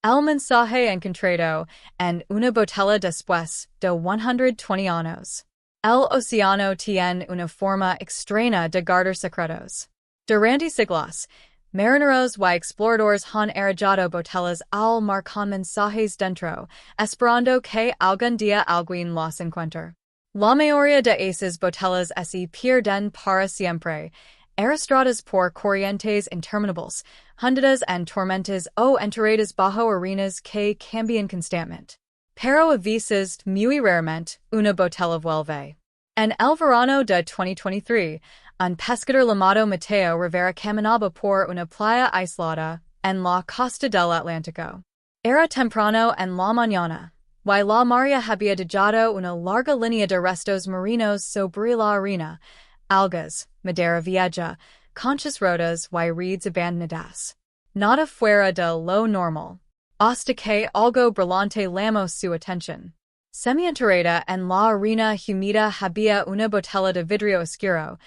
El Mensaje Encontrado, and Una Botella Después, de 120 años. El océano tiene una forma extraña de guardar secretos. Durante siglos, marineros y exploradores han arrojado botellas al mar con mensajes dentro, esperando que algún día alguien los encuentre. La mayoría de esas botellas se pierden para siempre, arrastradas por corrientes interminables, hundidas en tormentas o enterradas bajo arenas que cambian constantemente. Pero a veces, muy raramente, una botella vuelve. En el verano de 2023, un pescador llamado Mateo Rivera caminaba por una playa aislada en la costa del Atlántico. Era temprano en la mañana, y la marea había dejado una larga línea de restos marinos sobre la arena, algas, madera vieja, conchas rotas y reeds abandonadas. Nada fuera de lo normal, hasta que algo brillante llamó su atención. Semi-enterrada en la arena humida había una botella de vidrio oscuro,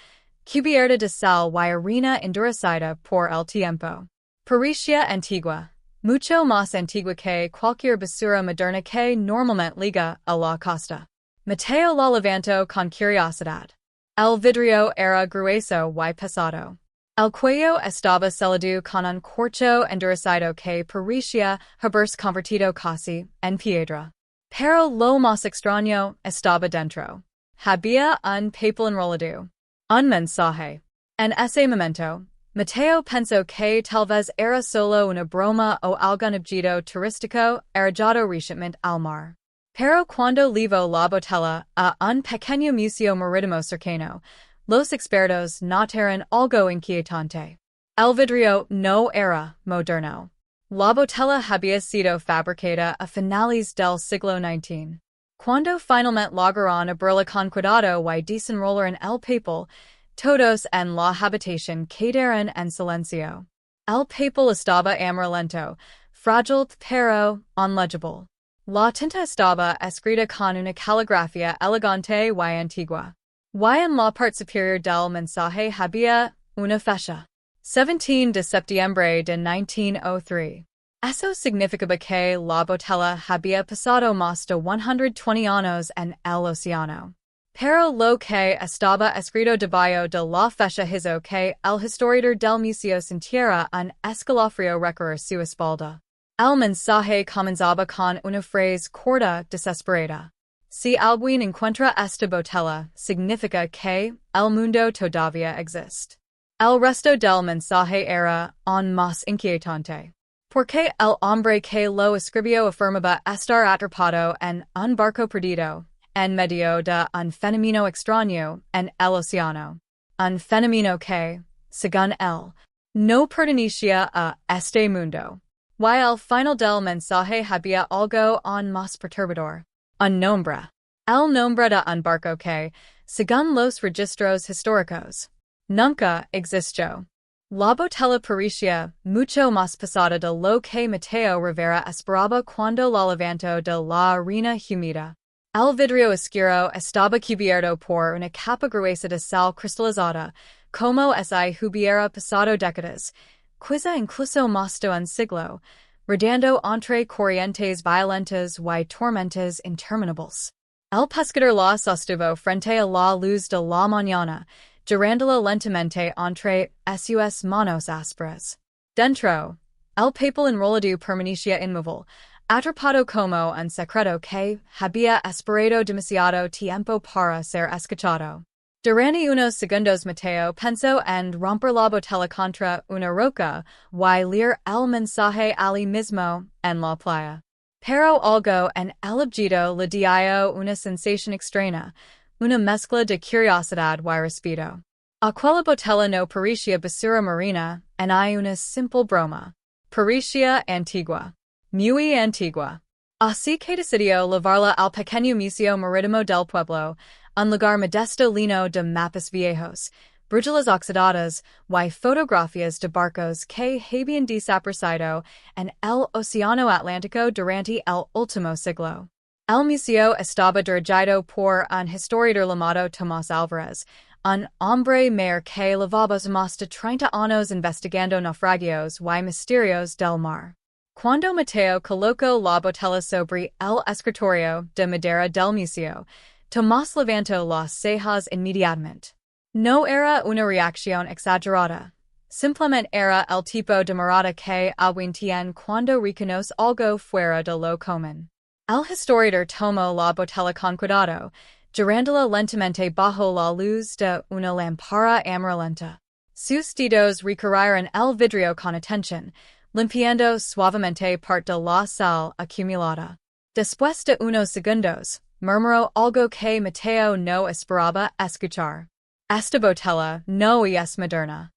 cubierta de sal y arena endurecida por el tiempo. Parecía antigua, mucho más antigua que cualquier basura moderna que normalmente liga a la costa. Mateo la levantó con curiosidad. El vidrio era grueso y pesado. El cuello estaba sellado con un corcho endurecido que parecía haberse convertido casi en piedra. Pero lo más extraño estaba dentro. Había un papel enrollado. Un mensaje. En ese momento, Mateo pensó que tal vez era solo una broma o algún objeto turístico arrojado recientemente al mar. Pero cuando llevó la botella a un pequeño museo marítimo cercano, los expertos notaron algo inquietante. El vidrio no era moderno. La botella había sido fabricada a finales del siglo XIX. Cuando finalmente lograron abrirla con cuidado y desenrolar en el papel, todos en la habitación quedaron en silencio. El papel estaba amarillento, frágil pero inlegible. La tinta estaba escrita con una caligrafía elegante y antigua. Y en la parte superior del mensaje había una fecha. 17 de septiembre de 1903. Eso significaba que la botella había pasado más de 120 años en el océano. Pero lo que estaba escrito debajo de la fecha hizo que el historiador del museo sintiera un escalofrío recorrer su espalda. El mensaje comenzaba con una frase corta desesperada. Si alguien encuentra esta botella, significa que el mundo todavía existe. El resto del mensaje era aún más inquietante. Porque el hombre que lo escribió afirmaba estar atrapado en un barco perdido, en medio de un fenómeno extraño en el océano. Un fenómeno que, según él, no pertenecía a este mundo. Y al final del mensaje había algo aún más perturbador. Un nombre. El nombre de un barco que, según los registros históricos, nunca existió. La botella parecía mucho más pesada de lo que Mateo Rivera esperaba cuando la levantó de la arena humida. El vidrio oscuro estaba cubierto por una capa gruesa de sal cristalizada, como si hubiera pasado décadas, quizá incluso más de un siglo, rodando entre corrientes violentas y tormentas interminables. El pescador la sostuvo frente a la luz de la mañana, girándola lentamente entre sus manos ásperas. Dentro, el papel enrollado permanecía inmóvil, atrapado como un secreto que había esperado demasiado tiempo para ser escuchado. Durante unos segundos Mateo pensó en romper la botella contra una roca y leer el mensaje allí mismo en la playa. Pero algo en el objeto le dio una sensación extraña, una mezcla de curiosidad y respeto. Aquella botella no parecía basura marina, ni una simple broma. Parecía antigua. Muy antigua. Así que decidió llevarla al pequeño museo marítimo del pueblo, un lugar modesto lleno de mapas viejos, brújulas oxidadas y fotografías de barcos que habían desaparecido en el océano Atlántico durante el último siglo. El museo estaba dirigido por un historiador llamado Tomás Álvarez, un hombre mayor que llevaba más de 30 años investigando naufragios y misterios del mar. Cuando Mateo colocó la botella sobre el escritorio de madera del museo, Tomás levantó las cejas inmediatamente. No era una reacción exagerada. Simplemente era el tipo de mirada que alguien tiene cuando reconoce algo fuera de lo común. El historiador tomó la botella con cuidado, girándola lentamente bajo la luz de una lámpara amarillenta. Sus dedos recorrieron el vidrio con atención, limpiando suavemente parte de la sal acumulada. Después de unos segundos, murmuró algo que Mateo no esperaba escuchar. Esta botella no es moderna.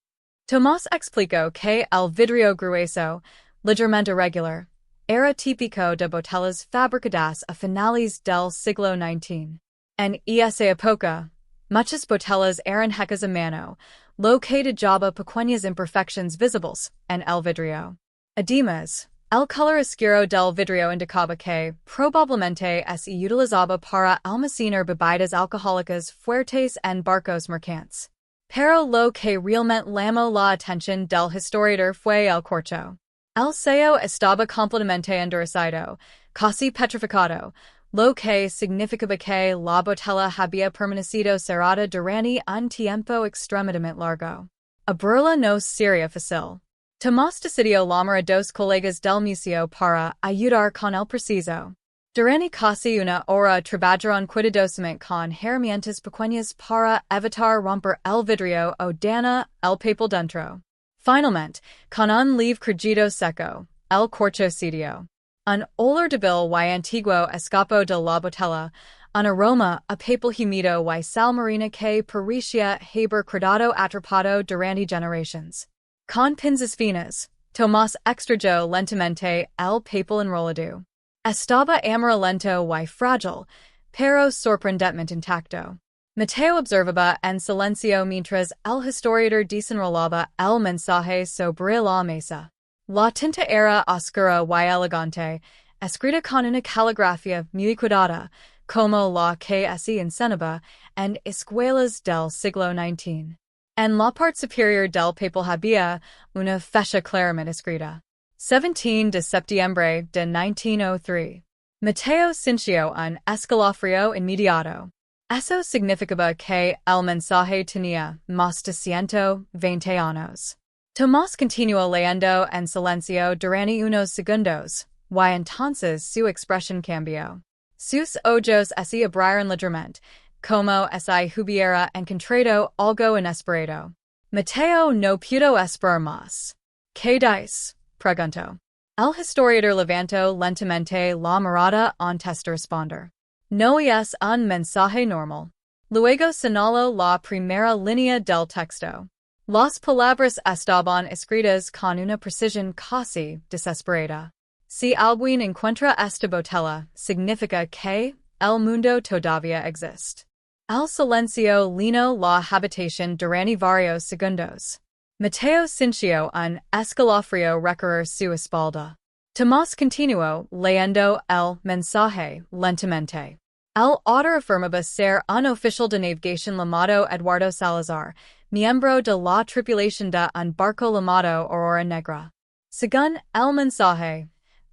Tomás explicó que el vidrio grueso, ligeramente irregular, era típico de botellas fabricadas a finales del siglo XIX. En esa época, muchas botellas eran hechas a mano, lo que dejaba pequeñas imperfecciones visibles en el vidrio. Además, el color oscuro del vidrio indicaba que probablemente se utilizaba para almacenar bebidas alcohólicas fuertes en barcos mercantes. Pero lo que realmente llamó la atención del historiador fue el corcho. El sello estaba completamente endurecido, casi petrificado, lo que significaba que la botella había permanecido cerrada durante un tiempo extremadamente largo. Abrirla no sería fácil. Tomás decidió llamar a dos colegas del museo para ayudar con el proceso. Durante casi una hora trabajaron cuidadosamente con herramientas pequeñas para evitar romper el vidrio o dañar el papel dentro. Finalmente, con un leve crujido seco, el corcho cedió. Un olor débil y antiguo escapó de la botella, un aroma a papel húmedo y sal marina que parecía haber quedado atrapado durante generaciones. Con pinzas finas, Tomás extrayó lentamente el papel enrollado. Estaba amarillento y frágil, pero sorprendentemente intacto. Mateo observaba en silencio mientras el historiador desenrollaba el mensaje sobre la mesa. La tinta era oscura y elegante, escrita con una caligrafía muy cuidada, como la que se enseñaba en escuelas del siglo XIX. En la parte superior del papel había una fecha claramente escrita. 17 de septiembre de 1903. Mateo sintió un escalofrío inmediato. Eso significaba que el mensaje tenía más de 120 años. Tomás continuó leyendo en silencio durante unos segundos, y entonces su expresión cambió. Sus ojos se abrieron ligeramente, como si hubiera encontrado algo inesperado. Mateo no pudo esperar más. ¿Qué dice? Preguntó. El historiador levantó lentamente la mirada antes de responder. No es un mensaje normal. Luego señaló la primera línea del texto. Las palabras estaban escritas con una precisión casi desesperada. Si alguien encuentra esta botella, significa que el mundo todavía existe. El silencio llenó la habitación durante varios segundos. Mateo sintió un escalofrío recorrer su espalda. Tomás continuó leyendo el mensaje lentamente. El autor afirmaba ser un oficial de navegación llamado Eduardo Salazar, miembro de la tripulación de un barco llamado Aurora Negra. Según el mensaje,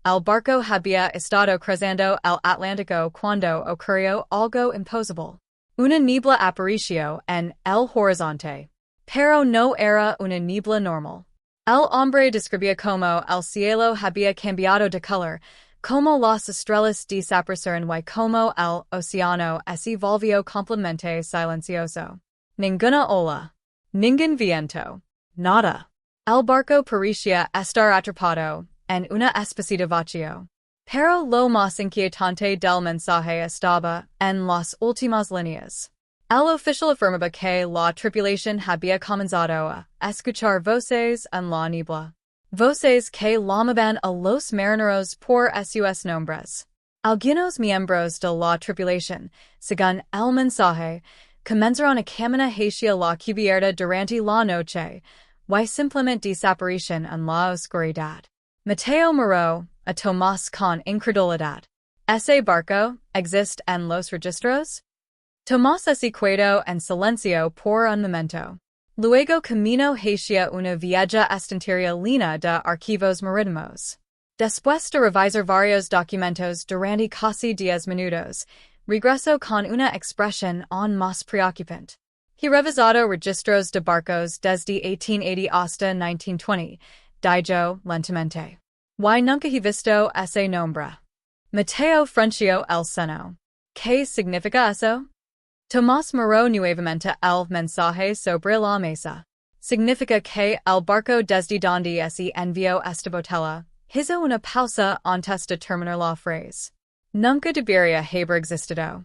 el barco había estado cruzando el Atlántico cuando ocurrió algo imposible. Una niebla apareció en el horizonte. Pero no era una niebla normal. El hombre describía cómo el cielo había cambiado de color, cómo las estrellas desaparecieron y cómo el océano se volvió completamente silencioso. Ninguna ola. Ningún viento. Nada. El barco parecía estar atrapado en una especie de vacío. Pero lo más inquietante del mensaje estaba en las últimas líneas. El oficial afirmaba que la tripulación había comenzado a escuchar voces en la niebla. Voces que llamaban a los marineros por sus nombres. Algunos miembros de la tripulación, según el mensaje, comenzaron a caminar hacia la cubierta durante la noche, y simplemente desaparecieron en la oscuridad. Mateo miró a Tomás con incredulidad. ¿Ese barco existe en los registros? Tomás se quedó en silencio por un momento. Luego caminó hacia una vieja estantería llena de archivos marítimos. Después de revisar varios documentos durante casi 10 minutos, regreso con una expresión aún más preocupante. He revisado registros de barcos desde 1880 hasta 1920. Dijo lentamente. Y nunca he visto ese nombre. Mateo frunció el seno. ¿Qué significa eso? Tomás miró nuevamente el mensaje sobre la mesa. Significa que el barco desde donde se envió esta botella hizo una pausa antes de terminar la frase. Nunca debería haber existido.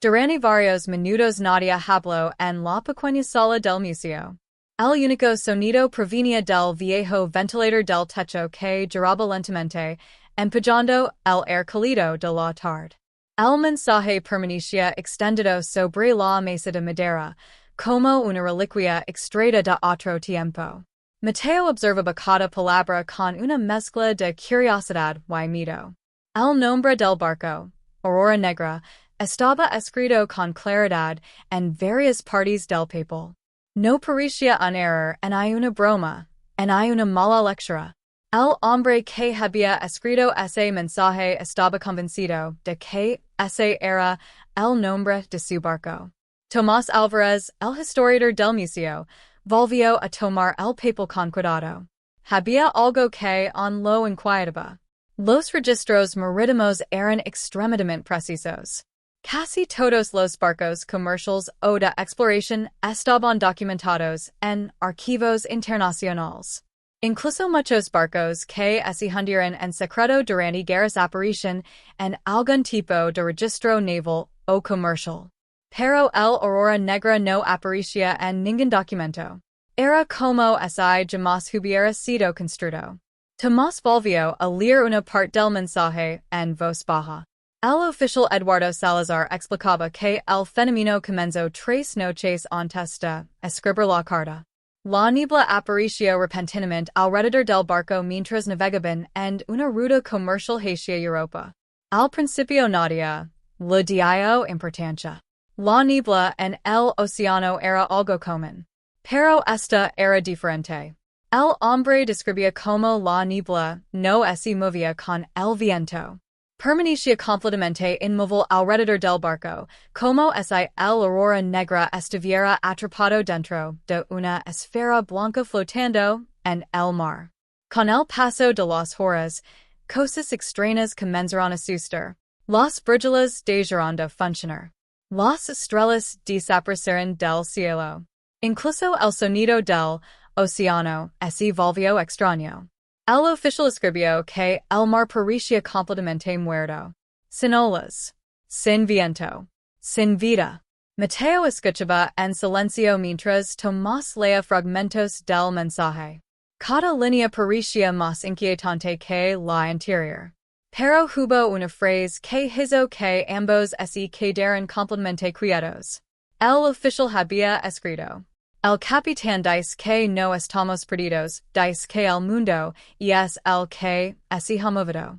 Durante varios minutos nadie habló en la pequeña sala del museo. El único sonido provenía del viejo ventilador del techo que giraba lentamente, empujando el aire cálido de la tarde. El mensaje permanecía extendido sobre la mesa de madera, como una reliquia extraída de otro tiempo. Mateo observaba cada palabra con una mezcla de curiosidad y miedo. El nombre del barco, Aurora Negra, estaba escrito con claridad en varias partes del papel. No parecía un error en hay una broma, en hay una mala lectura. El hombre que había escrito ese mensaje estaba convencido de que ese era el nombre de su barco. Tomás Álvarez, el historiador del museo, volvió a tomar el papel con cuidado. Había algo que aún lo inquietaba. Los registros marítimos eran extremadamente precisos. Casi todos los barcos comerciales o de exploración estaban documentados en archivos internacionales. Incluso muchos barcos que se hundieron en secreto durante guerras aparecen en algún tipo de registro naval o comercial. Pero el Aurora Negra no aparecía en ningún documento. Era como si jamás hubiera sido construido. Tomás volvió a leer una parte del mensaje en voz baja. El oficial Eduardo Salazar explicaba que el fenómeno comenzó 3 noches antes de escribir la carta. La niebla apareció repentinamente alrededor del barco mientras navegaban en una ruta comercial hacia Europa. Al principio nadie le dio importancia. La niebla en el océano era algo común. Pero esta era diferente. El hombre describía cómo la niebla no se movía con el viento. Permanecía completamente inmóvil alrededor del barco, como si el Aurora Negra estuviera atrapado dentro de una esfera blanca flotando en el mar. Con el paso de las horas, cosas extrañas comenzaron a suceder. Las brújulas dejaron de funcionar. Las estrellas desaparecieron del cielo. Incluso el sonido del océano se volvió extraño. El oficial escribió que el mar parecía completamente muerto. Sin olas. Sin viento. Sin vida. Mateo escuchaba en silencio mientras Tomás leía fragmentos del mensaje. Cada línea parecía más inquietante que la anterior. Pero hubo una frase que hizo que ambos se quedaran completamente quietos. El oficial había escrito. El capitán dice que no estamos perdidos, dice que el mundo es el que se ha movido.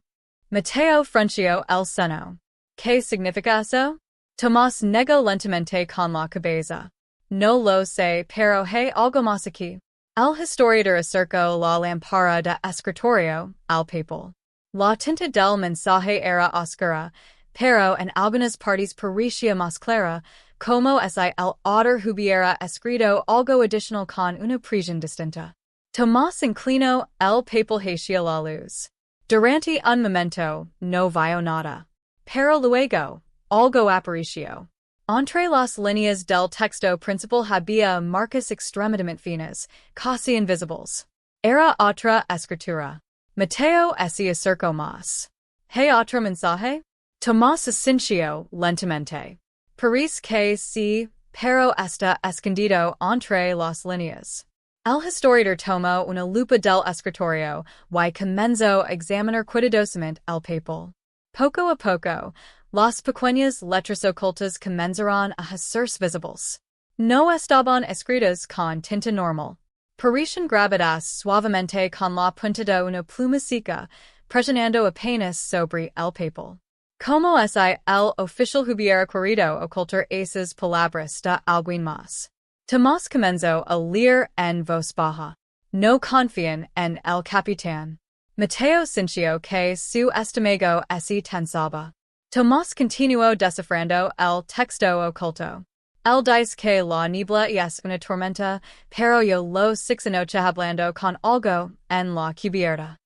Mateo frunció el seno. ¿Qué significa eso? Tomás negó lentamente con la cabeza. No lo sé, pero hay algo más aquí. El historiador acercó la lámpara de escritorio al papel. La tinta del mensaje era oscura, pero en algunas partes parecía más clara, como si el autor hubiera escrito algo adicional con una presión distinta. Tomás inclinó el papel hacia la luz. Durante un momento, no vio nada. Pero luego, algo apareció. Entre las líneas del texto principal había marcas extremadamente finas, casi invisibles. Era otra escritura. Mateo se acercó más. ¿Hay otro mensaje? Tomás asintió lentamente. Parece que sí, pero está escondido entre las líneas. El historiador tomó una lupa del escritorio y comenzó a examinar cuidadosamente el papel. Poco a poco, las pequeñas letras ocultas comenzaron a hacerse visibles. No estaban escritas con tinta normal. Parecían grabadas suavemente con la punta de una pluma seca, presionando apenas sobre el papel. Como si el oficial hubiera querido ocultar esas palabras de alguien más. Tomás comenzó a leer en voz baja. No confían en el capitán. Mateo Cincio que su estómago ese tensaba. Tomás continuó descifrando el texto oculto. El dice que la niebla es una tormenta, pero yo lo noche hablando con algo en la cubierta.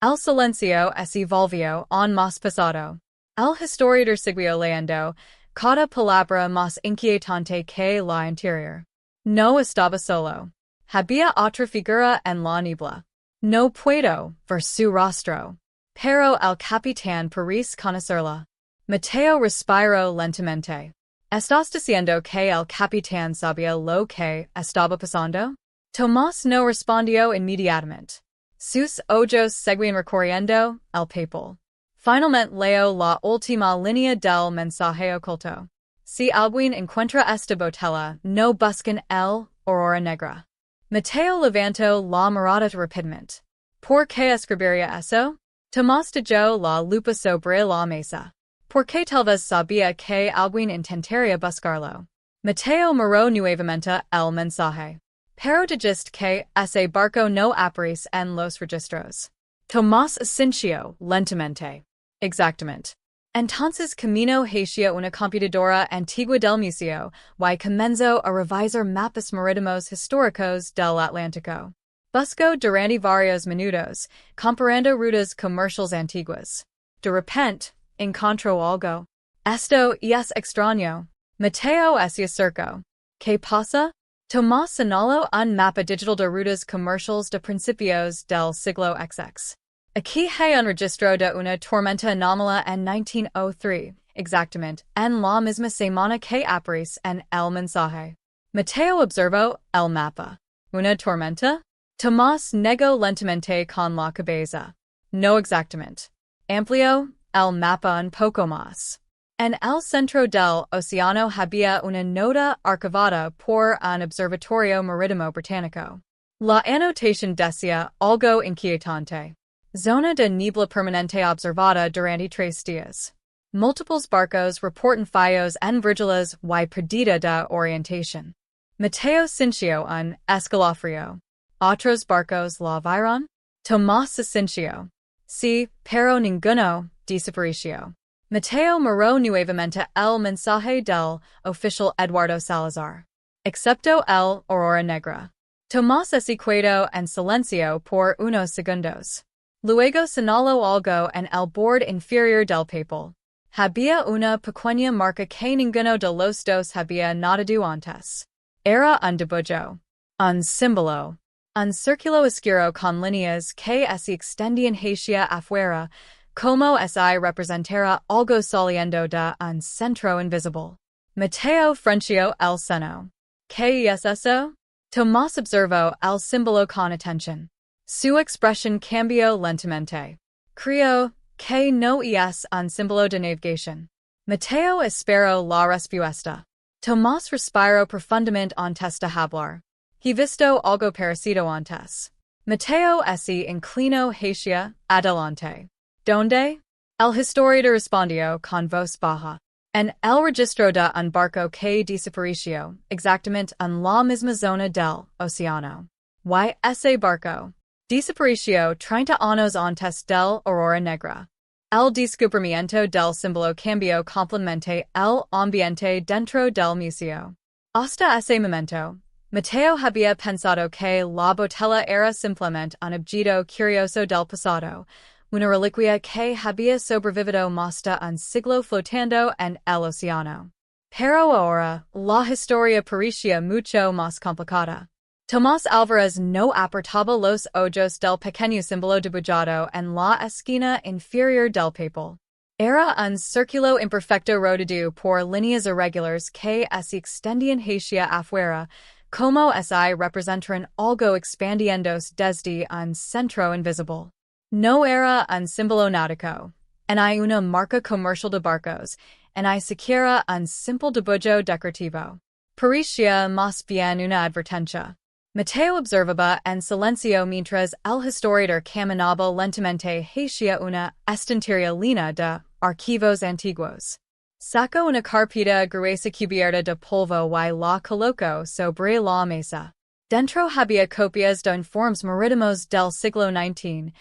El silencio ese volvió en más pasado. El historiador siguió leyendo, cada palabra más inquietante que la anterior. No estaba solo. Había otra figura en la niebla. No puedo ver su rostro, pero el capitán parece conocerla. Mateo respiró lentamente. ¿Estás diciendo que el capitán sabía lo que estaba pasando? Tomás no respondió inmediatamente. Sus ojos seguían recorriendo el papel. Finalmente leo la última línea del mensaje oculto. Si alguien encuentra esta botella, no busquen el Aurora Negra. Mateo levantó la mirada rápidamente. ¿Por qué escribiría eso? Tomás dejó la lupa sobre la mesa. Porque tal vez sabía que alguien intentaría buscarlo. Mateo miró nuevamente el mensaje. Pero dijiste que ese barco no aparece en los registros. Tomás asintió lentamente. Exactamente. Entonces camino hacia una computadora antigua del museo y comenzó a revisar mapas marítimos históricos del Atlántico. Busco durante varios minutos, comparando rutas comerciales antiguas. De repente, encontró algo. Esto es extraño. Mateo se acercó. ¿Qué pasa? Tomás señaló un mapa digital de rutas comerciales de principios del siglo XX. Aquí hay un registro de una tormenta anómala en 1903, exactamente, en la misma semana que aparece en el mensaje. Mateo observó el mapa. ¿Una tormenta? Tomás negó lentamente con la cabeza. No exactamente. Amplió el mapa un poco más. En el centro del océano había una nota archivada por un observatorio marítimo británico. La anotación decía algo inquietante. Zona de niebla permanente observada durante 3 días. Múltiples barcos reportan fallos en virgilas y pérdida de orientación. Mateo sintió un escalofrío. ¿Otros barcos la vieron? Tomás sintió. Sí, pero ninguno desapareció. Mateo miró nuevamente el mensaje del oficial Eduardo Salazar. Excepto el Aurora Negra. Tomás se quedó en silencio por unos segundos. Luego señaló algo en el borde inferior del papel. Había una pequeña marca que ninguno de los dos había notado antes. Era un dibujo. Un símbolo. Un círculo oscuro con líneas que se extendían hacia afuera, como si representara algo saliendo de un centro invisible. Mateo frunció el ceño. ¿Qué es eso? Tomás observó el símbolo con atención. Su expresión cambió lentamente. Creo que no es un símbolo de navegación. Mateo esperó la respuesta. Tomás respiró profundamente antes de hablar. He visto algo parecido antes. Mateo se inclinó hacia adelante. ¿Dónde? El historiador respondió con voz baja. En el registro de un barco que desapareció, exactamente en la misma zona del océano. Y ese barco desapareció 30 años antes del Aurora Negra. El descubrimiento del símbolo cambió completamente el ambiente dentro del museo. Hasta ese momento, Mateo había pensado que la botella era simplemente un objeto curioso del pasado, una reliquia que había sobrevivido más de un siglo flotando en el océano. Pero ahora, la historia parecía mucho más complicada. Tomás Álvarez no apartaba los ojos del pequeño símbolo dibujado en la esquina inferior del papel. Era un círculo imperfecto rodeado por líneas irregulares que se extendían hacia afuera, como si representaran algo expandiéndose desde un centro invisible. No era un símbolo náutico, ni una marca comercial de barcos, ni siquiera un simple dibujo decorativo. Parecía más bien una advertencia. Mateo observaba en silencio mientras el historiador caminaba lentamente hacia una estantería llena de archivos antiguos. Sacó una carpeta gruesa cubierta de polvo y la colocó sobre la mesa. Dentro había copias de informes marítimos del siglo XIX,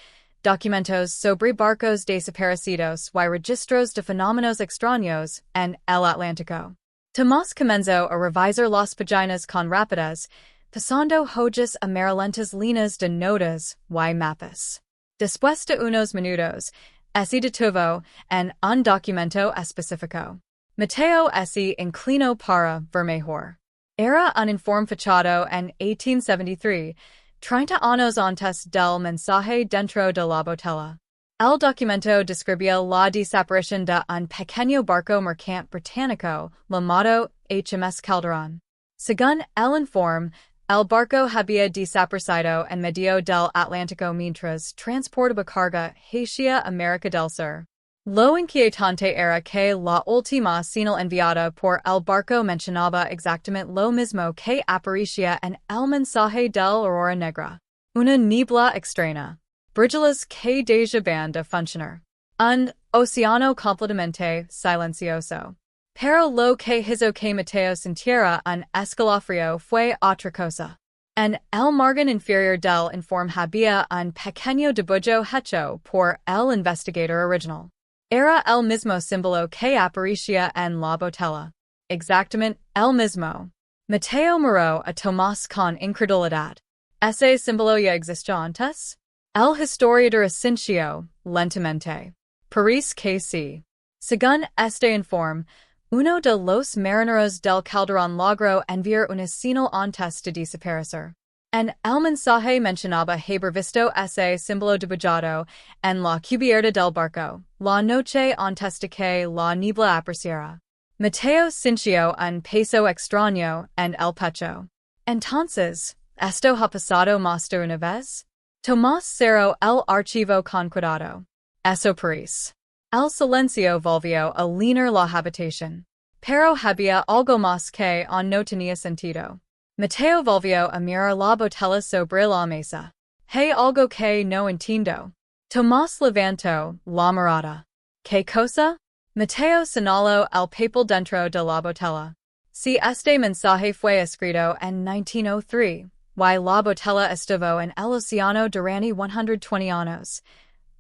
Documentos sobre barcos desaparecidos y registros de fenómenos extraños, en El Atlántico. Tomás comenzó a revisar las páginas con rapidez, pasando hojas amarillentas líneas de notas y mapas. Después de unos minutos, se detuvo en un documento específico. Mateo se inclinó para ver mejor. Era un informe fechado en 1873, 30 años antes del mensaje dentro de la botella. El documento describía la desaparición de un pequeño barco mercante británico llamado HMS Calderón. Según el informe, el barco había desaparecido en medio del Atlántico mientras transportaba carga hacia América del Sur. Lo inquietante era que la última señal enviada por el barco mencionaba exactamente lo mismo que aparecía en el mensaje del Aurora Negra. Una niebla extraña. Brillas que dejaban de funcionar. Un océano completamente silencioso. Pero lo que hizo que Mateo sintiera un escalofrío fue otra cosa. En el margen inferior del informe había un pequeño dibujo hecho por el investigador original. Era el mismo símbolo que aparecía en la botella. Exactamente el mismo. Mateo miró a Tomás con incredulidad. ¿Ese símbolo ya existía antes? El historiador asintió lentamente. Parece que sí. Según este informe, uno de los marineros del Calderón logró enviar una señal antes de desaparecer. En el mensaje mencionaba haber visto ese símbolo dibujado en la cubierta del barco, la noche antes de que la niebla apareciera. Mateo sintió un peso extraño en el pecho. Entonces, ¿esto ha pasado más de una vez? Tomás cerró el archivo con cuidado. Eso parece. El silencio volvió a llenar la habitación. Pero había algo más que no tenía sentido. Mateo volvió a mirar la botella sobre la mesa. Hay algo que no entiendo. Tomás levantó la mirada. ¿Qué cosa? Mateo señaló el papel dentro de la botella. Si este mensaje fue escrito en 1903, y la botella estuvo en el océano durante 120 años,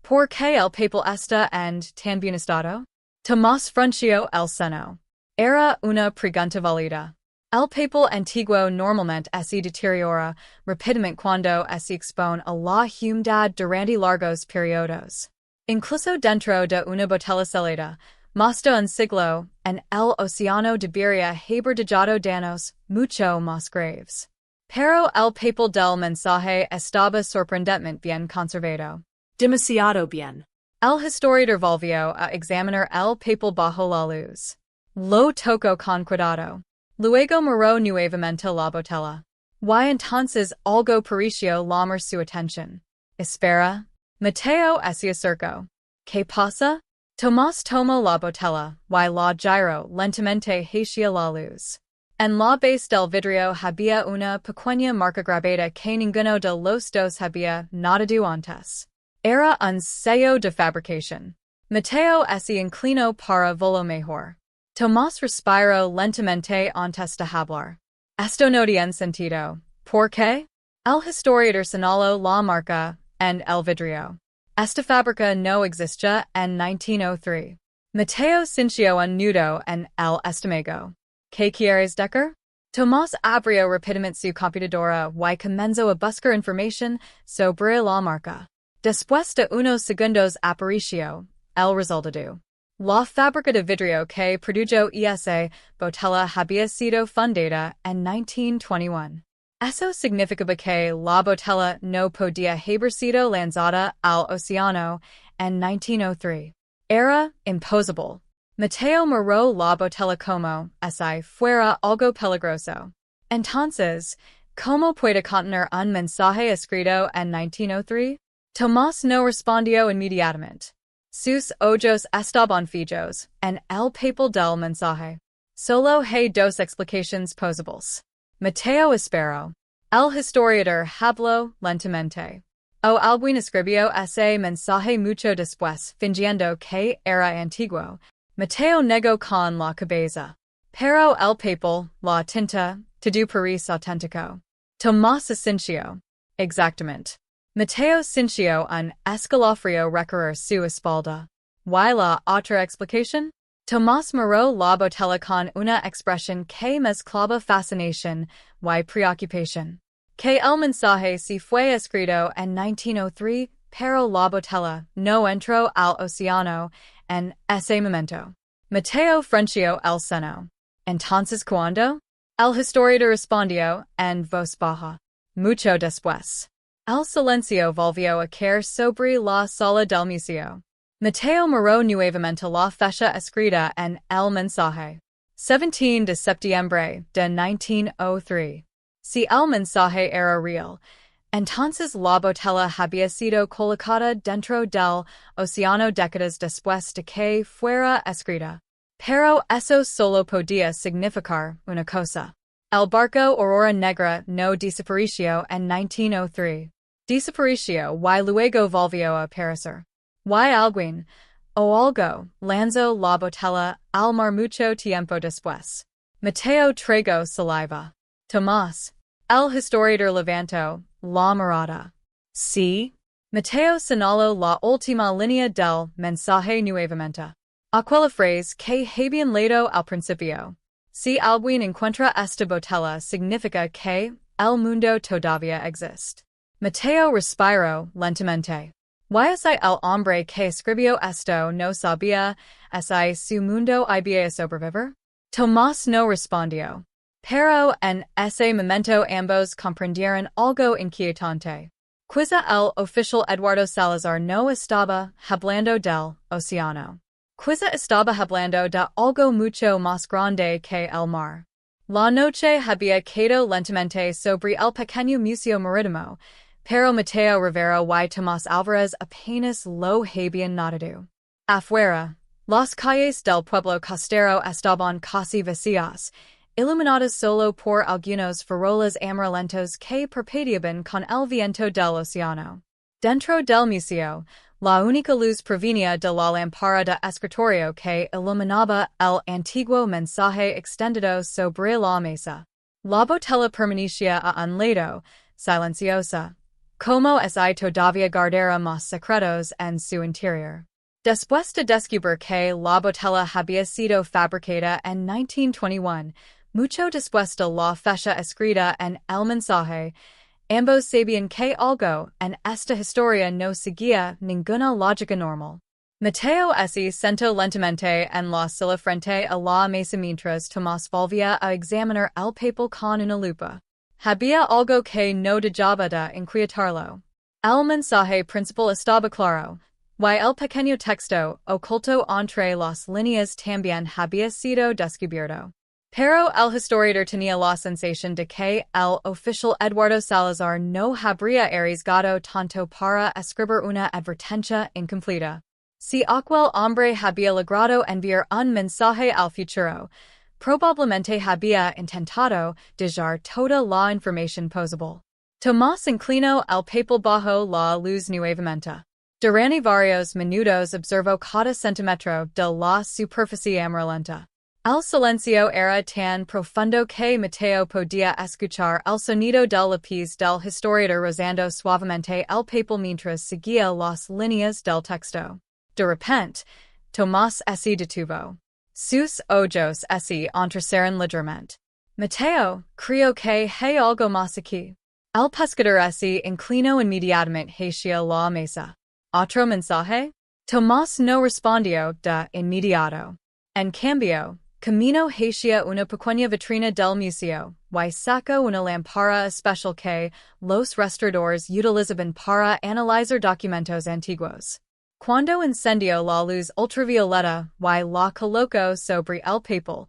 ¿por qué el papel está en tan buen estado? Tomás frunció el ceño. Era una pregunta válida. El papel antiguo normalmente se deteriora rápidamente cuando se expone a la humedad durante largos periodos. Incluso dentro de una botella sellada, más de un siglo, en el océano debería haber dejado daños mucho más graves. Pero el papel del mensaje estaba sorprendentemente bien conservado. Demasiado bien. El historiador volvió a examinar el papel bajo la luz. Lo tocó con cuidado. Luego miró nuevamente la botella. Y entonces algo pareció llamar su atención. Espera. Mateo se acercó. ¿Qué pasa? Tomás tomó la botella y la giró lentamente hacia la luz. En la base del vidrio había una pequeña marca grabada que ninguno de los dos había notado antes. Era un sello de fabricación. Mateo se inclinó para verlo mejor. Tomás respiró lentamente antes de hablar. Esto no tiene sentido. ¿Por qué? El historiador señaló la marca en el vidrio. Esta fábrica no existía en 1903. Mateo sintió un nudo en el estómago. ¿Qué quieres decir? Tomás abrió rápidamente su computadora y comenzó a buscar información sobre la marca. Después de unos segundos apareció el resultado. La fábrica de vidrio que produjo esa botella había sido fundada en 1921. Eso significaba que la botella no podía haber sido lanzada al océano en 1903. Era imposible. Mateo miró la botella como si fuera algo peligroso. Entonces, ¿cómo puede contener un mensaje escrito en 1903? Tomás no respondió inmediatamente. Sus ojos estaban fijos en el papel del mensaje. Solo hay dos explicaciones posibles. Mateo esperó. El historiador habló lentamente. O alguien escribió ese mensaje mucho después, fingiendo que era antiguo. Mateo negó con la cabeza. Pero el papel, la tinta, todo parece auténtico. Tomás asintió. Exactamente. Mateo Cincio un escalofrío recorrer su espalda. ¿Y la otra explicación? Tomás Moreau la Botella con una expresión que mezclaba fascinación y preocupación. Que el mensaje se fue escrito en 1903, pero la Botella no entró al océano en ese momento. Mateo frunció el seno. Entonces, ¿cuándo? El historiador respondió, en voz baja. Mucho después. El silencio volvió a caer sobre la sala del museo. Mateo Moreau nuevamente la fecha escrita en El Mensaje. 17 de septiembre de 1903. Si el mensaje era real, entonces la botella había sido colocada dentro del océano décadas después de que fuera escrita. Pero eso solo podía significar una cosa. El barco Aurora Negra no desapareció en 1903. Desapareció y luego volvió a aparecer. Y alguien, o algo, lanzó la botella al mar mucho tiempo después. Mateo tragó saliva. Tomás, el historiador levantó la mirada. Sí. Mateo señaló la última línea del mensaje nuevamente. Aquella frase que habían leído al principio. Si alguien encuentra esta botella significa que el mundo todavía existe. Mateo respiró lentamente. ¿Y si el hombre que escribió esto no sabía si su mundo había sobrevivir? Tomás no respondió. Pero en ese momento ambos comprendieron algo inquietante. Quizá el oficial Eduardo Salazar no estaba hablando del océano. Quizá estaba hablando de algo mucho más grande que el mar. La noche había caído lentamente sobre el pequeño museo marítimo, pero Mateo Rivera y Tomás Álvarez apenas lo habían notado. Afuera, las calles del pueblo costero estaban casi vacías, iluminadas solo por algunos faroles amarillentos que parpadeaban con el viento del océano. Dentro del museo, la única luz provenía de la lámpara de escritorio que iluminaba el antiguo mensaje extendido sobre la mesa. La botella permanecía a un lado, silenciosa, como si todavía guardara más secretos en su interior. Después de descubrir que la botella había sido fabricada en 1921, mucho después de la fecha escrita en el mensaje, ambos sabían que algo en esta historia no seguía ninguna lógica normal. Mateo se sentó lentamente en la silla frente a la mesa mientras Tomás volvía a examinar el papel con una lupa. Había algo que no dejaba de inquietarlo. El mensaje principal estaba claro, y el pequeño texto oculto entre las líneas también había sido descubierto. Pero el historiador tenía la sensación de que el oficial Eduardo Salazar no habría arriesgado tanto para escribir una advertencia incompleta. Si aquel hombre había logrado enviar un mensaje al futuro, probablemente había intentado dejar toda la información posible. Tomás inclinó el papel bajo la luz nuevamente. Durante varios minutos observó cada centímetro de la superficie amarillenta. El silencio era tan profundo que Mateo podía escuchar el sonido del lápiz del historiador rozando suavemente el papel mientras seguía las líneas del texto. De repente, Tomás se detuvo. Sus ojos se entrecerraron ligeramente. Mateo, creo que hay algo más aquí. El pescador se inclinó inmediatamente hacia la mesa. ¿Otro mensaje? Tomás no respondió de inmediato. En cambio, caminó hacia una pequeña vitrina del museo, y sacó una lámpara especial que los restauradores utilizaban para analizar documentos antiguos. Cuando encendió la luz ultravioleta y la colocó sobre el papel,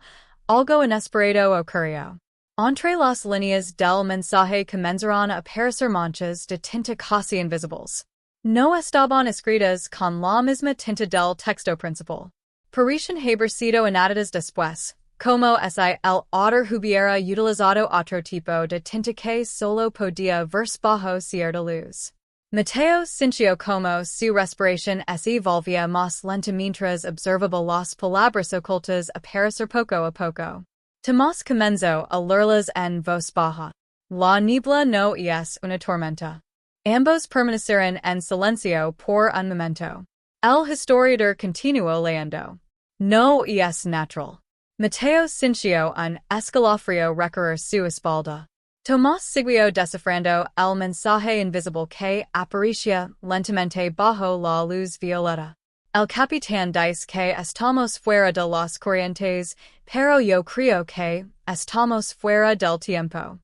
algo inesperado ocurrió. Entre las líneas del mensaje comenzaron a aparecer manchas de tinta casi invisibles. No estaban escritas con la misma tinta del texto principal. Parecían haber sido añadidas después, como si el autor hubiera utilizado otro tipo de tinta que solo podía verse bajo cierta luz. Mateo sintió como su respiración se volvía más lenta mientras observaba las palabras ocultas aparecer poco a poco. Tomás comenzó a leerlas en voz baja. La niebla no es una tormenta. Ambos permanecieron en silencio por un momento. El historiador continuó leyendo. No es natural. Mateo sintió un escalofrío recorrer su espalda. Tomás siguió descifrando el mensaje invisible que aparecía lentamente bajo la luz violeta. El capitán dice que estamos fuera de las corrientes, pero yo creo que estamos fuera del tiempo.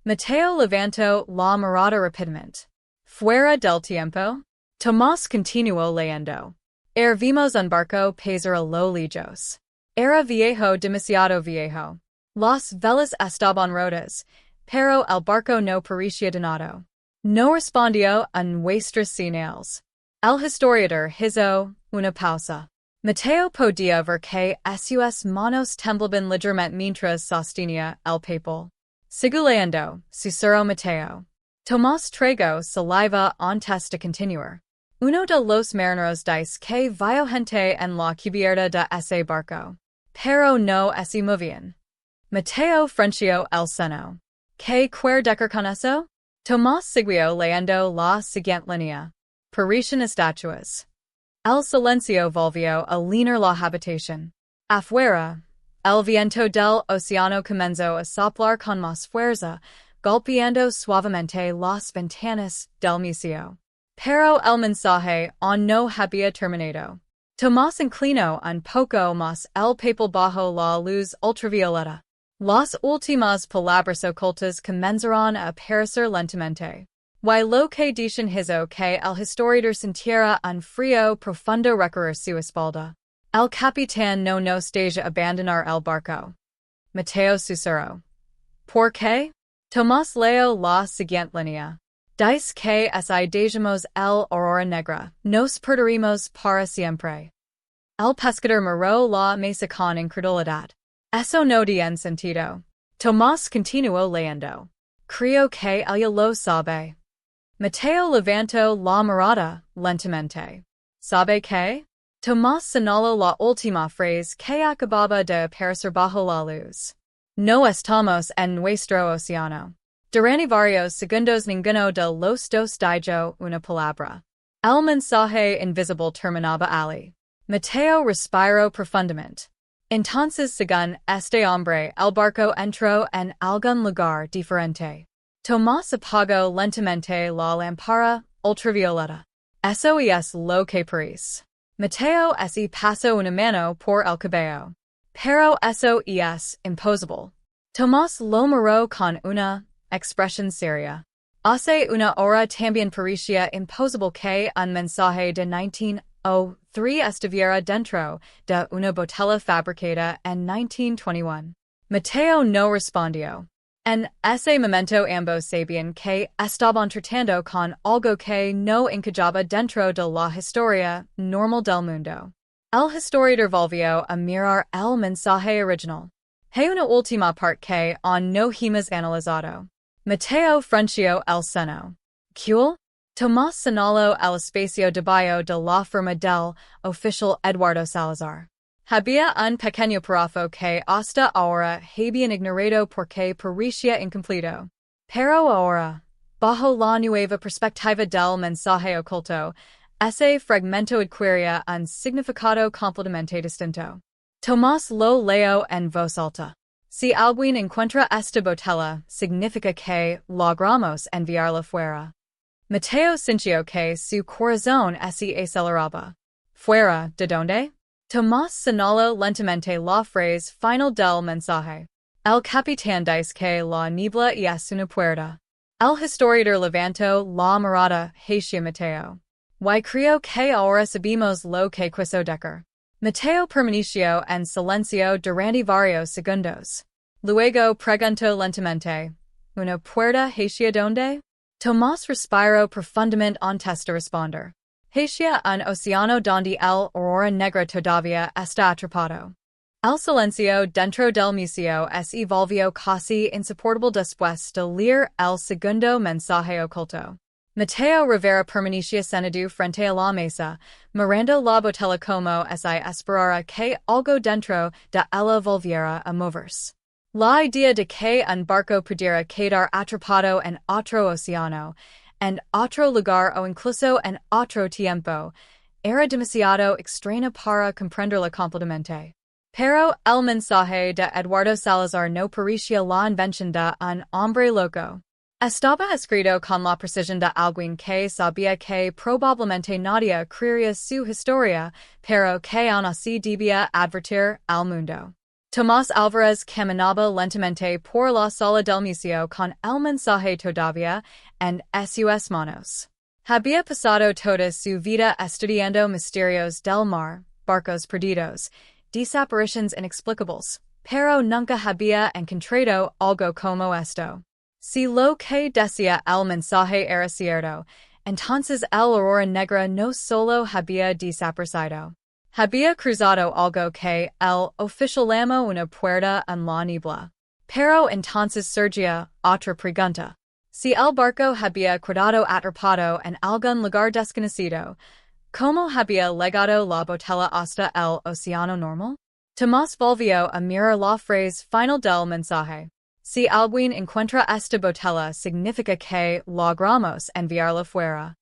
Mateo levantó la mirada rápidamente. ¿Fuera del tiempo? Tomás continuó leyendo. Vimos un barco pasar a lo lejos. Era viejo, demasiado viejo. Las velas estaban rotas, pero el barco no parecía dañado. No respondió a nuestras señales. El historiador hizo una pausa. Mateo podía ver que sus manos temblaban ligeramente mientras sostenía el papel. Sigo leyendo, susurró Mateo. Tomás tragó saliva antes de continuar. Uno de los marineros dice que vio gente en la cubierta de ese barco. Pero no se movían. Mateo frunció el ceño. ¿Qué quiere decir con eso? Tomás siguió leyendo la siguiente línea. Parecen estatuas. El silencio volvió a llenar la habitación. Afuera, el viento del océano comenzó a soplar con más fuerza, golpeando suavemente las ventanas del museo. Pero el mensaje aún no había terminado. Tomás inclinó un poco más el papel bajo la luz ultravioleta. Las últimas palabras ocultas comenzaron a aparecer lentamente. Y lo que dicen hizo que el historiador sintiera un frío profundo recorrer su espalda. El capitán no nos deja abandonar el barco. Mateo susurró. ¿Por qué? Tomás leyó la siguiente línea. Dice que si dejamos el Aurora Negra, nos perderemos para siempre. El pescador miró la mesa con incredulidad. Eso no tiene sentido. Tomás continuó leyendo. Creo que ella lo sabe. Mateo levantó la mirada lentamente. ¿Sabe qué? Tomás señaló la última frase que acababa de aparecer bajo la luz. No estamos en nuestro océano. Durante varios segundos ninguno de los dos dijo una palabra. El mensaje invisible terminaba allí. Mateo respiró profundamente. Entonces, según este hombre, el barco entró en algún lugar diferente. Tomás apagó lentamente la lámpara ultravioleta. Eso es lo que parece. Mateo se pasó una mano por el cabello. Pero eso es imposible. Tomás lo miró con una expresión seria. Hace una hora también parecía imposible que un mensaje de 1903 estuviera dentro de una botella fabricada en 1921. Mateo no respondió. En ese momento ambos sabían que estaban tratando con algo que no encajaba dentro de la historia normal del mundo. El historiador volvió a mirar el mensaje original. Hay una última parte que aún no hemos analizado. Mateo frunció el ceño. ¿Cool? Tomás señaló el espacio debajo de la firma del oficial Eduardo Salazar. Había un pequeño párrafo que hasta ahora habían ignorado porque parecía incompleto. Pero ahora, bajo la nueva perspectiva del mensaje oculto, ese fragmento adquiría un significado completamente distinto. Tomás lo leyó en voz alta. Si alguien encuentra esta botella, significa que logramos enviarla fuera. Mateo sintió que su corazón se aceleraba. ¿Fuera de dónde? Tomás señaló lentamente la frase final del mensaje. El capitán dice que la niebla es una puerta. El historiador levantó la mirada hacia Mateo. Y creo que ahora sabemos lo que quiso decir. Mateo permaneció en silencio durante varios segundos. Luego preguntó lentamente. ¿Una puerta hacia dónde? Tomás respiró profundamente antes de responder. Hacia un océano donde el Aurora Negra todavía está atrapado. El silencio dentro del museo se volvió casi insoportable después de leer el segundo mensaje oculto. Mateo Rivera permanecía sentado frente a la mesa, mirando la botella como si esperara que algo dentro de ella volviera a moverse. La idea de que un barco pudiera quedar atrapado en otro océano, and otro lugar o incluso en otro tiempo, era demasiado extraño para comprenderla completamente. Pero el mensaje de Eduardo Salazar no parecía la invención de un hombre loco. Estaba escrito con la precisión de alguien que sabía que probablemente nadie creería su historia, pero que aún así debía advertir al mundo. Tomás Álvarez caminaba lentamente por la sala del museo con el mensaje todavía en sus manos. Había pasado toda su vida estudiando misterios del mar, barcos perdidos, desapariciones inexplicables, pero nunca había encontrado algo como esto. Si lo que decía el mensaje era cierto, entonces el Aurora Negra no solo había desaparecido. Había cruzado algo que el oficial llamó una puerta en la niebla. Pero entonces surgía otra pregunta. Si el barco había quedado atrapado en algún lugar desconocido, ¿cómo había llegado la Botella hasta el océano normal? Tomás volvió a mirar la frase final del mensaje. Si alguien encuentra esta botella significa que logramos enviarla fuera.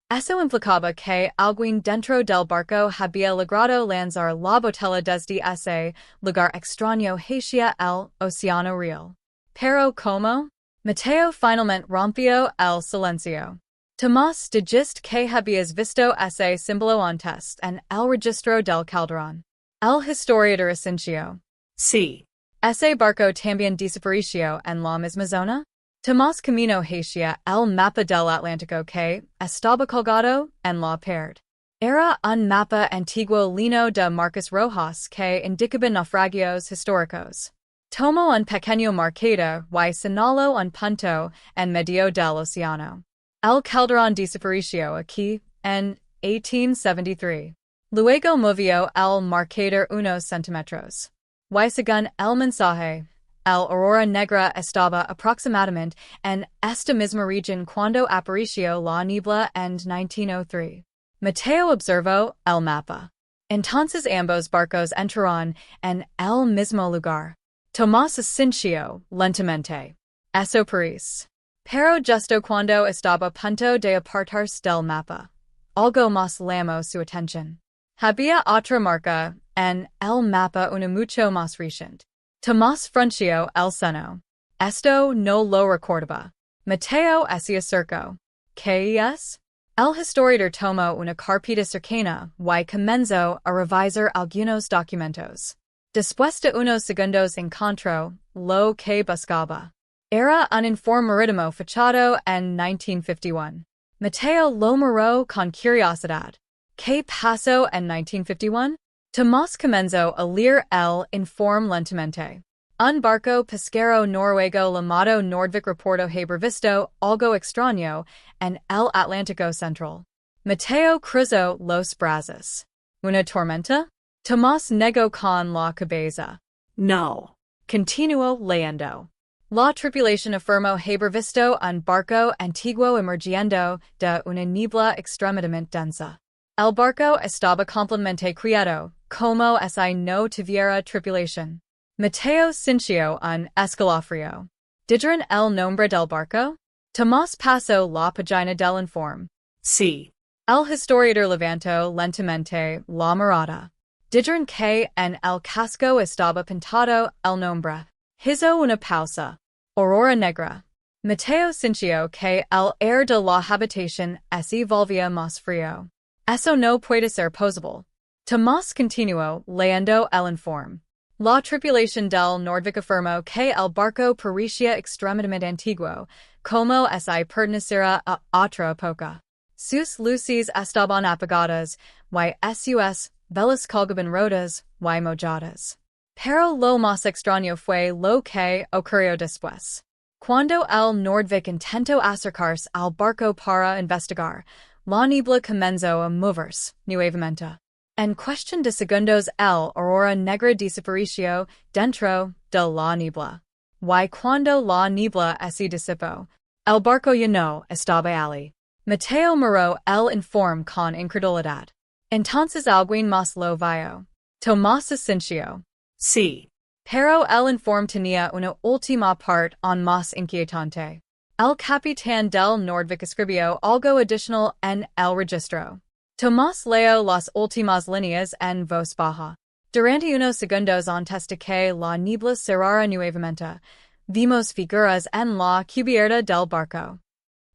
Eso implicaba que alguien dentro del barco había logrado lanzar la botella desde ese lugar extraño hacia el océano real. Pero ¿cómo? Mateo finalmente rompió el silencio. Tomás, dijiste que habías visto ese símbolo antes en el registro del Calderón. El historiador asintió. Sí. ¿Ese barco también desapareció en la misma zona? Tomás caminó hacia el mapa del Atlántico que estaba colgado en la pared. Era un mapa antiguo lleno de marcas rojas que indicaban naufragios históricos. Tomó un pequeño marquete y señaló un punto en medio del océano. El Calderón desapareció aquí en 1873. Luego movió el marquete unos centímetros. Y según el mensaje, el Aurora Negra estaba aproximadamente en esta misma región cuando apareció la niebla en 1903. Mateo observó el mapa. Entonces ambos barcos entraron en el mismo lugar. Tomás asintió lentamente. Eso parece. Pero justo cuando estaba a punto de apartarse del mapa, algo más llamó su atención. Había otra marca en el mapa, una mucho más reciente. Tomás frunció el ceño. Esto no lo recordaba. Mateo se acercó. ¿Qué es? El historiador tomó una carpeta cercana y comenzó a revisar algunos documentos. Después de unos segundos encontró lo que buscaba. Era un informe marítimo fechado en 1951. Mateo lo miró con curiosidad. ¿Qué pasó en 1951? Tomás comenzó a leer el informe lentamente. Un barco pesquero noruego llamado Nordvik reportó haber visto algo extraño en el Atlántico Central. Mateo cruzó los brazos. ¿Una tormenta? Tomás negó con la cabeza. No. Continuó leyendo. La tripulación afirmó haber visto un barco antiguo emergiendo de una niebla extremadamente densa. El barco estaba completamente criado, como si no tuviera tripulación. Mateo sintió un escalofrío. ¿Dijeron el nombre del barco? Tomás pasó la página del informe. Sí. El historiador levantó lentamente la mirada. Dijeron que en el casco estaba pintado el nombre. Hizo una pausa. Aurora Negra. Mateo sintió que el aire de la habitación se volvía más frío. Eso no puede ser posible. Tomás continuó leyendo el informe. La tripulación del Nordvik afirmó que el barco parecía extremadamente antiguo, como si perteneciera a otra época. Sus luces estaban apagadas, y sus velas colgaban rotas y mojadas. Pero lo más extraño fue lo que ocurrió después. Cuando el Nordvik intentó acercarse al barco para investigar, la niebla comenzó a moverse nuevamente. En cuestión de segundos el Aurora Negra desapareció dentro de la niebla. Y cuando la niebla se disipó, el barco ya no estaba allí. Mateo miró el informe con incredulidad. Entonces alguien más lo vio. Tomás asintió. Sí. Pero el informe tenía una última parte aún más inquietante. El capitán del Nordvik escribió algo adicional en el registro. Tomás leo las últimas líneas en voz baja. Durante unos segundos antes de que la niebla cerrara nuevamente, vimos figuras en la cubierta del barco.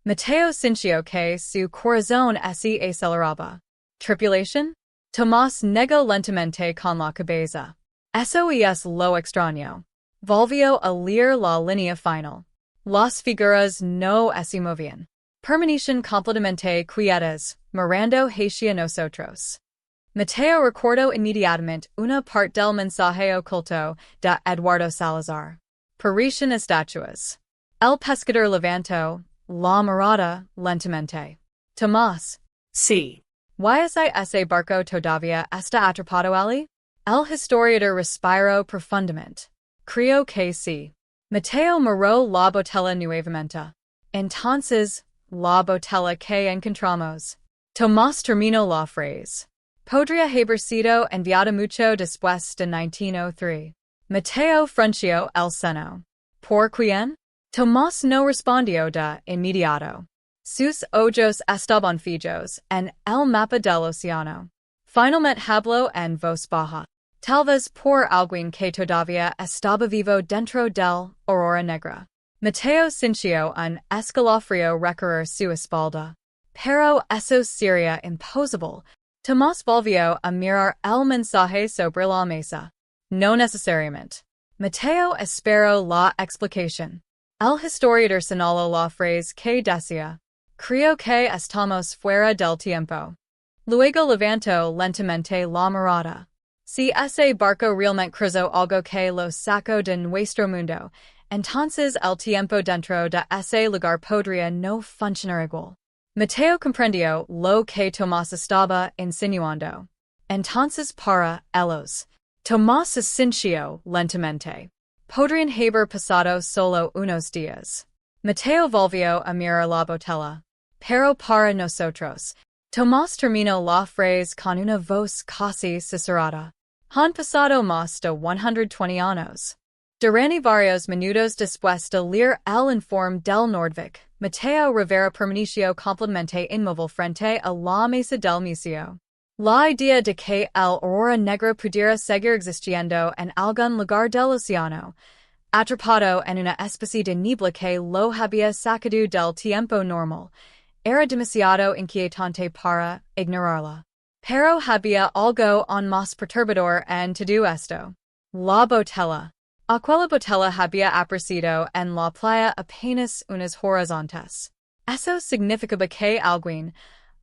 Mateo sintió que su corazón se aceleraba. ¿Tripulación? Tomás negó lentamente con la cabeza. Eso es lo extraño. Volvió a leer la línea final. Las figuras no se movían. Permanecían completamente quietas, mirando hacia nosotros. Mateo recordó inmediatamente una parte del mensaje oculto de Eduardo Salazar. Parecían estatuas. El pescador levantó la mirada lentamente. Tomás. Sí. Ese barco todavía está atrapado allí? El historiador respiró profundamente. Creo que sí. Mateo miró la botella nuevamente. Entonces, la botella que encontramos. Tomás terminó la frase. Podría haber sido enviada mucho después de 1903. Mateo frunció el seno. ¿Por quién? Tomás no respondió de inmediato. Sus ojos estaban fijos en el mapa del océano. Finalmente habló en voz baja. Tal vez por alguien que todavía estaba vivo dentro del Aurora Negra. Mateo sintió un escalofrío recorrer su espalda. Pero eso sería imposible. Tomás volvió a mirar el mensaje sobre la mesa. No necesariamente. Mateo esperó la explicación. El historiador señaló la frase que decía. Creo que estamos fuera del tiempo. Luego levantó lentamente la mirada. Si ese barco realmente cruzó algo que lo sacó de nuestro mundo, entonces el tiempo dentro de ese lugar podría no funcionar igual. Mateo comprendió lo que Tomás estaba insinuando. Entonces para ellos, Tomás se sintió lentamente. Podrían haber pasado solo unos días. Mateo volvió a mirar la botella. Pero para nosotros, Tomás terminó la frase con una voz casi susurrada. Han pasado más de 120 años. Durante varios minutos después de leer el informe del Nordvik, Mateo Rivera permaneció completamente inmóvil frente a la mesa del museo. La idea de que el Aurora Negra pudiera seguir existiendo en algún lugar del océano, atrapado en una especie de niebla que lo había sacado del tiempo normal, era demasiado inquietante para ignorarla. Pero había algo aún más perturbador en todo esto. La botella. Aquella botella había aparecido en la playa apenas unas horas antes. Eso significaba que alguien,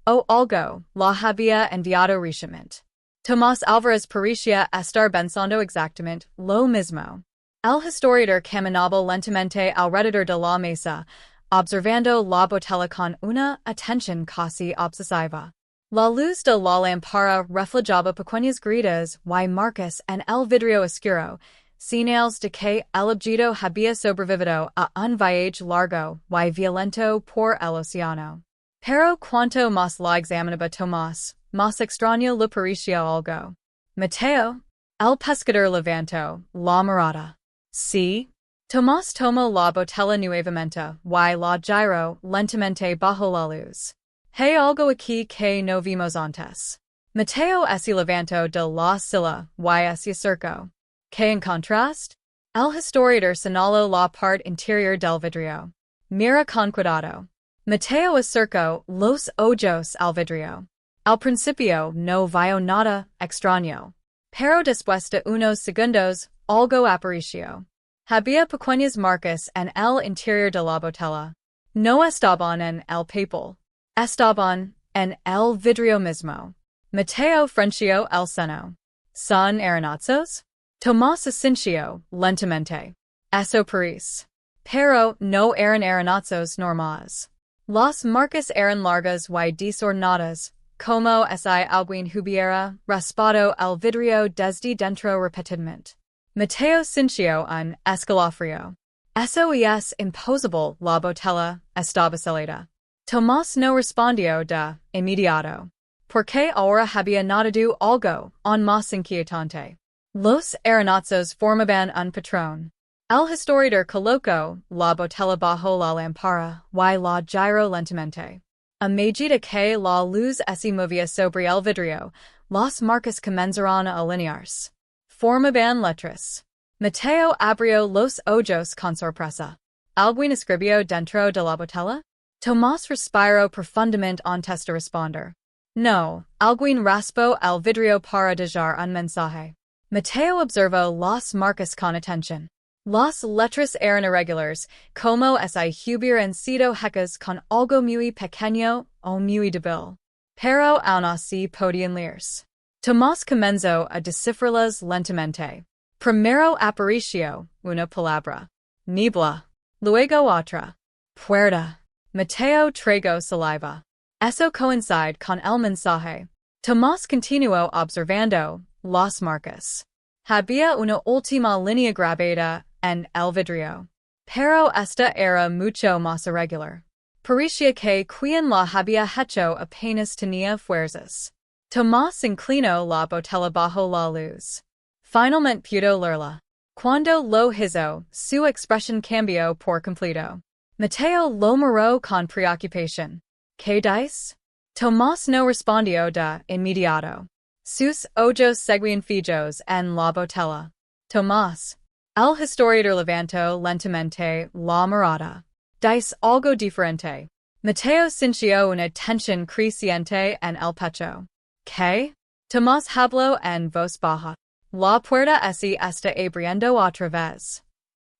o algo, la había enviado recientemente. Tomás Álvarez parecía estar pensando exactamente lo mismo. El historiador caminaba lentamente alrededor de la mesa, observando la botella con una atención casi obsesiva. La luz de la lámpara reflejaba pequeñas grietas y marcas en el vidrio oscuro, señales de que el objeto había sobrevivido a un viaje largo y violento por el océano. Pero cuanto más la examinaba Tomás, más extraño le parecía algo. Mateo, el pescador levantó la mirada. Sí. Tomás tomó la botella nuevamente y la giró lentamente bajo la luz. Hay algo aquí que no vimos antes. Mateo se levantó de la silla y se acercó. ¿Qué encontraste? El historiador señaló la parte interior del vidrio. Mira con cuidado. Mateo acercó los ojos al vidrio. Al principio no vio nada extraño. Pero después de unos segundos, algo apareció. Había pequeñas marcas en el interior de la botella. No estaban en el papel. Estaban en el vidrio mismo. Mateo frunció el seno. ¿Son aeronatos? Tomás asintió lentamente. Eso parece. Pero no eran aeronatos normales. Las marcas eran largas y desordenadas, como si alguien hubiera raspado el vidrio desde dentro repetidamente. Mateo sintió un escalofrío. Eso es imposible, la botella estaba sellada. Tomás no respondió de inmediato. Porque ahora había notado algo aún más inquietante. Los aeronatos formaban un patrón. El historiador colocó la botella bajo la lámpara y la giró lentamente. A medida que la luz se movía sobre el vidrio, las marcas comenzaron a alinearse. Formaban letras. Mateo abrió los ojos con sorpresa. ¿Alguien escribió dentro de la botella? Tomás respiró profundamente antes de responder. No, alguien raspó el vidrio para dejar un mensaje. Mateo observó las marcas con atención. Las letras eran irregulares, como si hubieran sido hechas con algo muy pequeño o muy débil. Pero aún así podían leerse. Tomás comenzó a descifrarlas lentamente. Primero apareció una palabra. Niebla. Luego otra. Puerta. Mateo tragó saliva. Eso coincide con el mensaje. Tomás continuó observando las marcas. Había una última línea grabada en el vidrio. Pero esta era mucho más irregular. Parecía que quien la había hecho apenas tenía fuerzas. Tomás inclinó la botella bajo la luz. Finalmente pudo leerla. Cuando lo hizo, su expresión cambió por completo. Mateo lo miró con preocupación. ¿Qué dice? Tomás no respondió de inmediato. Sus ojos seguían fijos en la botella. Tomás. El historiador levantó lentamente la mirada. Dice algo diferente. Mateo sintió una tensión creciente en el pecho. ¿Qué? Tomás habló en voz baja. La puerta se está abriendo otra vez.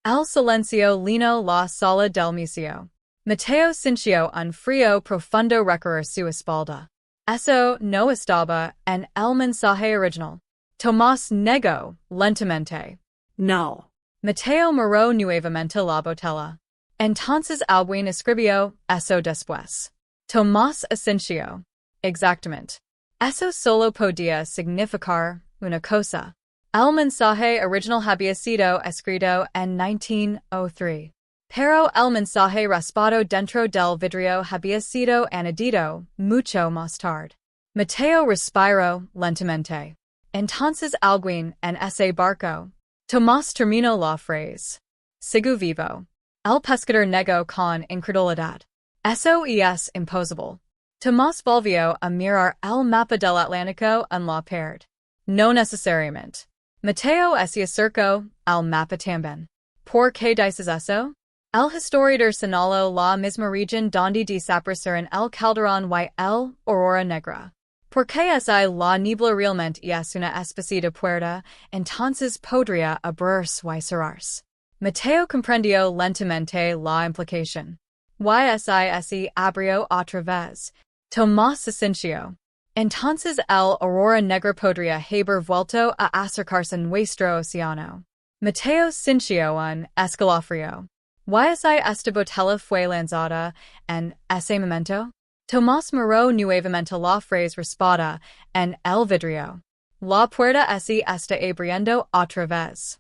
El silencio llenó la sala del museo. Mateo sintió un frío profundo recorrer su espalda. Eso no estaba en el mensaje original. Tomás negó lentamente. No. Mateo miró nuevamente la botella. Entonces alguien escribió eso después. Tomás asintió. Exactamente. Eso solo podía significar una cosa. El mensaje original había sido escrito en 1903. Pero el mensaje raspado dentro del vidrio había sido añadido mucho más tarde. Mateo respiró lentamente. Entonces alguien en ese barco. Tomás terminó la frase. Sigo vivo. El pescador negó con incredulidad. Eso es imposible. Tomás volvió a mirar el mapa del Atlántico en la pared. No necesariamente. Mateo se acercó al mapa también. ¿Por qué dices eso? El historiador señaló la misma región donde desaparecieron el calderón y el Aurora Negra. Porque si la niebla realmente es una especie de puerta, entonces podría abrirse y cerrarse. Mateo comprendió lentamente la implicación. Y abrió otra vez. Tomás asintió. Entonces el Aurora Negra podría haber vuelto a acercarse en nuestro océano. Mateo sintió un escalofrío. Esta botella fue lanzada en ese momento? Tomás miró nuevamente la frase raspada en el vidrio. La puerta se está abriendo otra vez.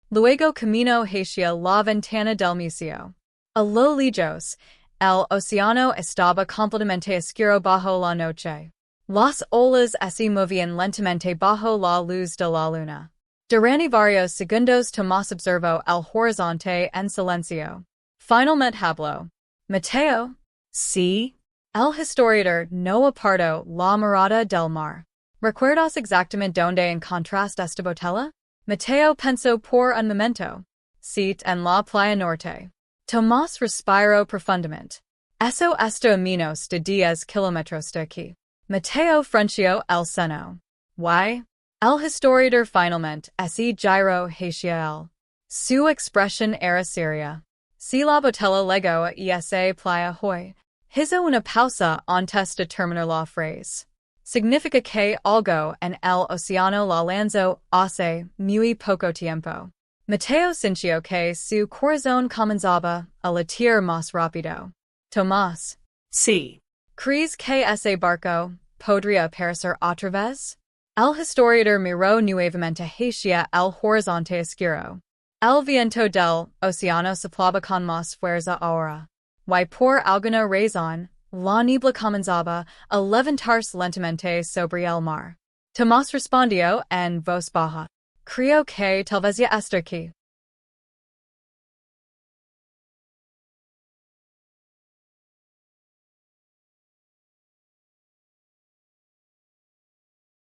Luego caminó hacia la ventana del museo. A lo lejos, el océano estaba completamente oscuro bajo la noche. Las olas se movían lentamente bajo la luz de la luna. Durante varios segundos Tomás observó el horizonte en silencio. Finalmente habló. Mateo. Sí. El historiador no apartó la mirada del mar. ¿Recuerdas exactamente dónde encontraste esta botella? Mateo pensó por un momento. Sí, en la playa norte. Tomás respiró profundamente. Eso está a menos de 10 kilómetros de aquí. Mateo frunció el ceño. ¿Why? El historiador finalmente se giró hacia él. Su expresión era seria. Si la botella llegó a esa playa hoy, hizo una pausa antes de terminar la frase. Significa que algo en el océano la lanzó hace muy poco tiempo. Mateo sintió que su corazón comenzaba a latir más rápido. Tomás. Sí. ¿Crees que ese barco podría aparecer otra vez? El historiador miró nuevamente hacia el horizonte oscuro. El viento del océano soplaba con más fuerza ahora. Y por alguna razón, la niebla comenzaba a levantarse lentamente sobre el mar. Tomás respondió en voz baja. Creo que tal vez ya está aquí.